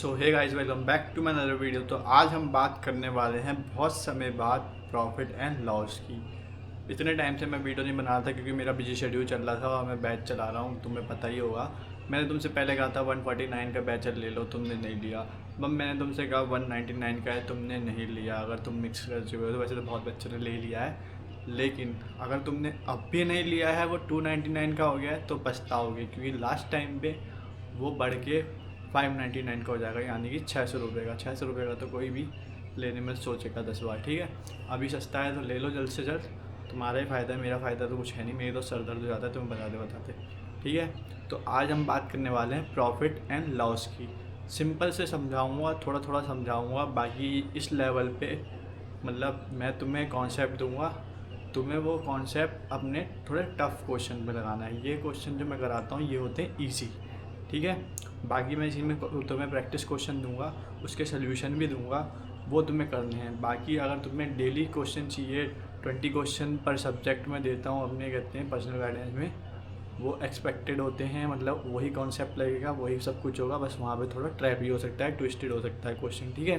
So hey guys, welcome back to my another video. तो आज हम बात करने वाले हैं बहुत समय बाद प्रॉफिट एंड लॉस की। इतने टाइम से मैं वीडियो नहीं बना रहा था क्योंकि मेरा बिजी शेड्यूल चल रहा था और मैं बैच चला रहा हूँ, तुम्हें पता ही होगा। मैंने तुमसे पहले कहा था 149 का बैच ले लो, तुमने नहीं लिया। अब मैंने तुमसे कहा 199 का है, तुमने नहीं लिया। अगर तुम मिक्स कर चुके हो तो वैसे तो बहुत बच्चों ने ले लिया है, लेकिन अगर तुमने अब भी नहीं लिया है, वो 299 का हो गया है, तो पछताओगे क्योंकि लास्ट टाइम पे वो बढ़ के 599 का हो जाएगा, यानी कि 600 रुपये का। 600 रुपये का तो कोई भी लेने में सोचेगा 10 बार। ठीक है, अभी सस्ता है तो ले लो जल्द से जल्द, तुम्हारा ही फ़ायदा है, मेरा फ़ायदा तो कुछ है नहीं। मेरी तो सर दर्द हो जाता है तुम्हें बताते। ठीक है, तो आज हम बात करने वाले हैं प्रॉफिट एंड लॉस की। सिंपल से समझाऊंगा, थोड़ा थोड़ा समझाऊंगा, बाकी इस लेवल पे मतलब मैं तुम्हें कॉन्सेप्ट दूंगा, तुम्हें वो कॉन्सेप्ट अपने थोड़े टफ क्वेश्चन में लगाना है। ये क्वेश्चन जो मैं कराता हूँ ये होते हैं ईजी। ठीक है, बाकी मैं इसी में तुम्हें प्रैक्टिस क्वेश्चन दूंगा, उसके सोल्यूशन भी दूंगा, वो तुम्हें करने हैं। बाकी अगर तुम्हें डेली क्वेश्चन चाहिए, 20 क्वेश्चन पर सब्जेक्ट में देता हूँ अपने, कहते हैं पर्सनल गाइडेंस में, वो एक्सपेक्टेड होते हैं। मतलब वही कॉन्सेप्ट लगेगा, वही सब कुछ होगा, बस वहाँ पे थोड़ा ट्रैप भी हो सकता है, ट्विस्टेड हो सकता है क्वेश्चन। ठीक है,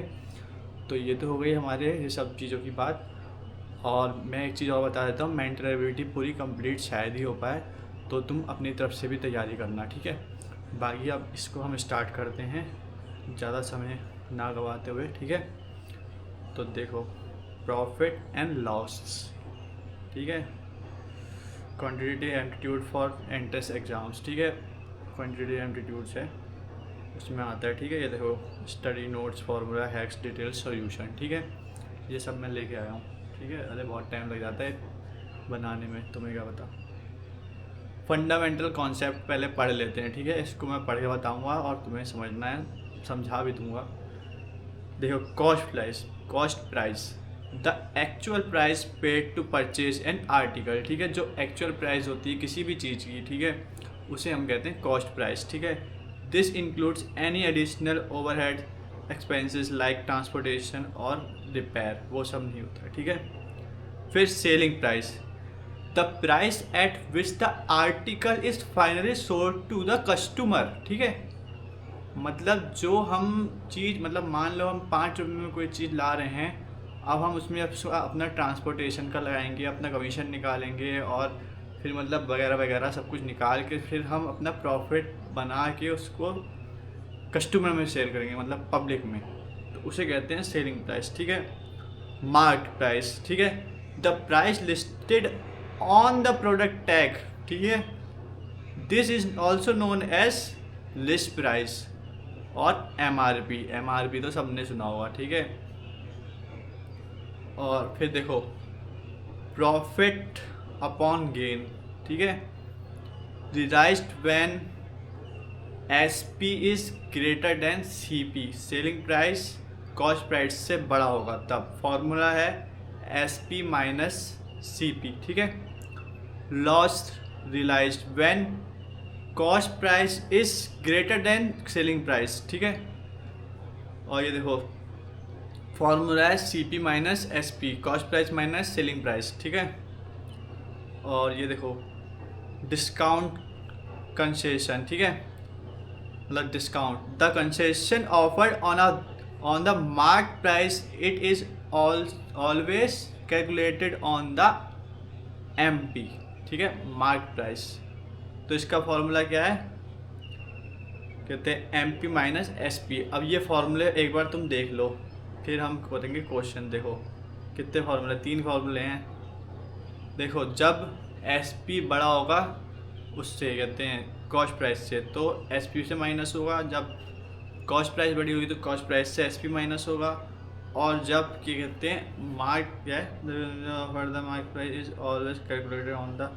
तो ये तो हो गई हमारे ये सब चीज़ों की बात। और मैं एक चीज़ और बता देता हूँ, मेंटल एबिलिटी पूरी कंप्लीट शायद ही हो पाए, तो तुम अपनी तरफ से भी तैयारी करना। ठीक है, बाकी अब इसको हम स्टार्ट करते हैं ज़्यादा समय ना गवाते हुए। ठीक है, तो देखो, प्रॉफिट एंड लॉस। ठीक है, quantitative aptitude for entrance exams. ठीक है, क्वांटिटेटिव एप्टीट्यूड्स है, उसमें आता है। ठीक है, ये देखो, study notes, formula, hacks, detail, solution. ठीक है, ये सब मैं लेके आया हूँ। ठीक है, अरे बहुत टाइम लग जाता है बनाने में, तुम्हें क्या पता। फंडामेंटल कॉन्सेप्ट पहले पढ़ लेते हैं। ठीक है, इसको मैं पढ़ के बताऊँगा और तुम्हें समझना है, समझा भी दूँगा। देखो, cost price, the actual price paid to purchase an article. ठीक है, जो एक्चुअल प्राइस होती है किसी भी चीज़ की, ठीक है, उसे हम कहते हैं कॉस्ट प्राइस। ठीक है, this includes any additional overhead expenses like transportation और रिपेयर, वो सब नहीं होता है। ठीक है, फिर selling price, the price at which the article is finally sold to the customer. ठीक है, मतलब जो हम चीज़, मतलब मान लो हम 5 रुपये में कोई चीज़ ला रहे हैं, अब हम उसमें अपना ट्रांसपोर्टेशन का लगाएंगे, अपना कमीशन निकालेंगे और फिर मतलब वगैरह वगैरह सब कुछ निकाल के फिर हम अपना प्रॉफिट बना के उसको कस्टमर में सेल करेंगे, मतलब पब्लिक में, तो उसे कहते हैं सेलिंग प्राइस। ठीक है, मार्केट प्राइस, ठीक है, the price listed on the product tag. ठीक है, this is also known as list price और एमआरपी तो सबने सुना होगा। ठीक है, और फिर देखो, प्रॉफिट अपॉन गेन। ठीक है, realized when SP is greater than CP, selling price cost price से बड़ा होगा तब। फॉर्मूला है एसपी माइनस सीपी। ठीक है, loss realized when cost price is greater than selling price. ठीक है, और ये देखो, फॉर्मूला है C P minus S P, cost price minus selling price. ठीक है, और ये देखो, डिस्काउंट कंसेशन। ठीक है, मतलब discount, the concession offered on the mark price, it is always calculated on the M P. ठीक है, मार्क प्राइस, तो इसका फॉर्मूला क्या है, कहते हैं M P minus S P. अब ये फॉर्मूले एक बार तुम देख लो, फिर हम करेंगे क्वेश्चन। देखो कितने फार्मूले, 3 फार्मूले हैं। देखो, जब एस पी बड़ा होगा उससे, कहते हैं कॉस्ट प्राइस से, तो एस पी से माइनस होगा। जब कॉस्ट प्राइस बड़ी होगी तो कॉस्ट प्राइस से एस पी माइनस होगा। और जब क्या कहते हैं, मार्क क्या है, the mark price is always calculated on the,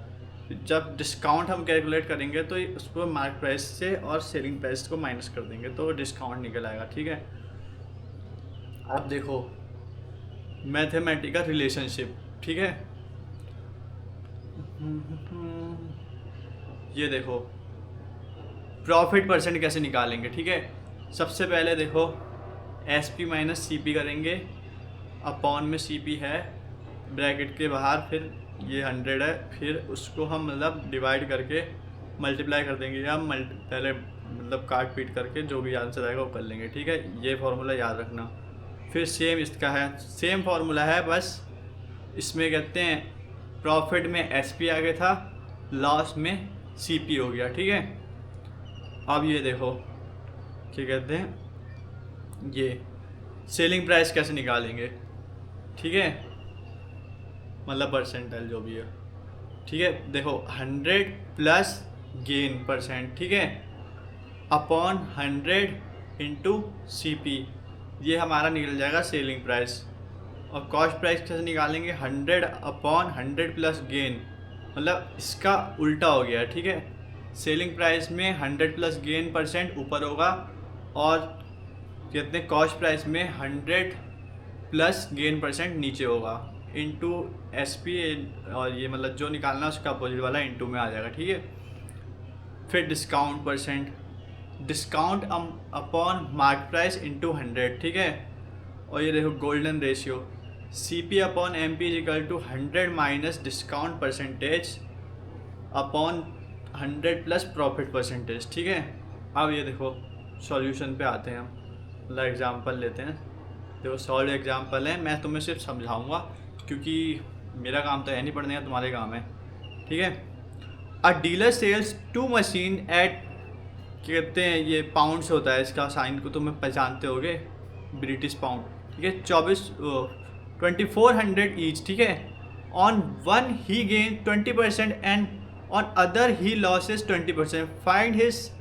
जब डिस्काउंट हम कैलकुलेट करेंगे तो उसको मार्क प्राइस से और सेलिंग प्राइस को माइनस कर देंगे तो डिस्काउंट निकल आएगा। ठीक है, अब देखो, मैथमेटिकल रिलेशनशिप। ठीक है, ये देखो, प्रॉफिट परसेंट कैसे निकालेंगे। ठीक है, सबसे पहले देखो, S P minus C P करेंगे, अपॉन में सी पी है ब्रैकेट के बाहर, फिर ये 100 है, फिर उसको हम मतलब डिवाइड करके मल्टीप्लाई कर देंगे, या पहले मतलब काट पीट करके जो भी आंसर आएगा वो कर लेंगे, ठीक है। ये फार्मूला याद रखना। फिर सेम इसका है, सेम फार्मूला है, बस इसमें कहते हैं प्रॉफिट में एसपी आगे था, लॉस में सीपी हो गया, ठीक है। अब ये देखो क्या कहते हैं, ये सेलिंग प्राइस कैसे निकालेंगे, ठीक है, मतलब परसेंटाइल जो भी है, ठीक है। देखो 100 प्लस गेन परसेंट, ठीक है, अपॉन 100 इंटू सीपी, ये हमारा निकल जाएगा सेलिंग प्राइस। और कॉस्ट प्राइस कैसे निकालेंगे, 100 अपॉन 100 प्लस गेन, मतलब इसका उल्टा हो गया, ठीक है। सेलिंग प्राइस में 100 प्लस गेन परसेंट ऊपर होगा और कहते हैं कॉस्ट प्राइस में 100 प्लस गेन परसेंट नीचे होगा, इंटू एसपी, और ये मतलब जो निकालना है उसका अपोजिट वाला इंटू में आ जाएगा, ठीक है। फिर discount percent, discount upon market price into 100, ठीक है। और ये देखो golden ratio, C P upon M P is equal to 100 minus discount percentage upon 100 plus profit percentage, ठीक है। अब ये देखो सॉल्यूशन पे आते हैं हम, मतलब एग्जांपल लेते हैं। देखो सॉल्व एग्जांपल है, मैं तुम्हें सिर्फ समझाऊंगा क्योंकि मेरा काम तो है नहीं पढ़ने का, तुम्हारे काम है, ठीक है। A dealer sells 2 machine at, कहते हैं ये पाउंड्स होता है, इसका साइन को तुम्हें पहचानते होगे, ब्रिटिश पाउंड, ठीक है। 2400 ईच, ठीक है। On one he gain 20% and on other he losses 20%, find his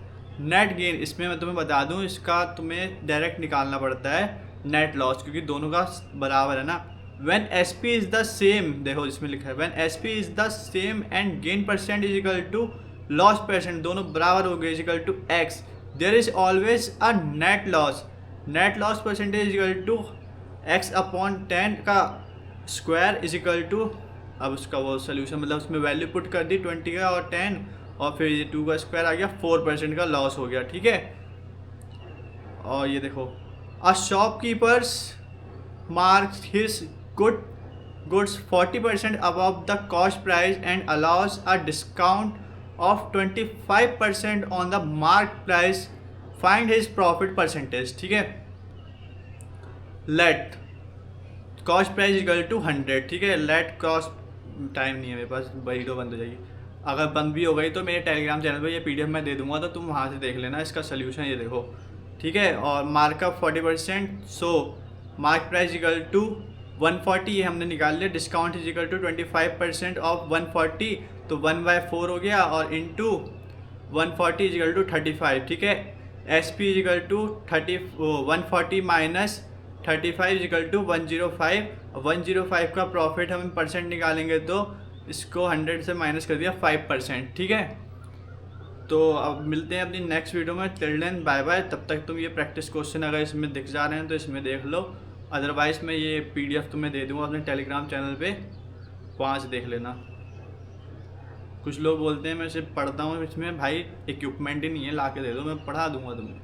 net gain. इसमें मैं तुम्हें बता दूं, इसका तुम्हें डायरेक्ट निकालना पड़ता है नेट लॉस, क्योंकि दोनों का बराबर है ना। When S P is the same, देखो इसमें लिखा है when S P is the same and gain percent is equal to loss percent, दोनों बराबर हो गए, is equal to X, there is always a net loss, net loss percentage is equal to X upon 10 का square is equal to, अब उसका वो solution मतलब उसमें वैल्यू पुट कर दी 20 का और 10, और फिर ये 2 का स्क्वायर आ गया, 4% का लॉस हो गया, ठीक है। और ये देखो a shopkeepers marks his goods 40% above the cost price and allows a discount of 25% on the mark price, find his profit percentage, ठीक है। Let cost price equal to 100, ठीक है। लेट कॉस्ट, टाइम नहीं है मेरे पास, वीडियो बंद हो जाएगी। अगर बंद भी हो गई तो मेरे टेलीग्राम चैनल पे ये पीडीएफ मैं दे दूंगा, तो तुम वहाँ से देख लेना इसका सोल्यूशन, ये देखो, ठीक है। और markup 40%, so mark price equal to 140, ये हमने निकाल लिया। Discount is equal to 25% of 140, तो 1/4 हो गया, और इंटू 140 इज इक्वल टू 35, ठीक है। S P is equal to 140 minus 35 is equal to 105, 105 का प्रॉफिट हम परसेंट निकालेंगे तो इसको 100 से माइनस कर दिया 5%, ठीक है। तो अब मिलते हैं अपनी नेक्स्ट वीडियो में, टिल देन बाय बाय। तब तक तुम ये प्रैक्टिस क्वेश्चन अगर इसमें दिख जा रहे हैं तो इसमें देख लो, अदरवाइज़ मैं ये पीडीएफ तुम्हें दे दूँगा अपने टेलीग्राम चैनल पे, वहाँ से देख लेना। कुछ लोग बोलते हैं मैं सिर्फ पढ़ता हूँ, इसमें भाई इक्विपमेंट ही नहीं है, ला के दे दो मैं पढ़ा दूँगा तुम्हें।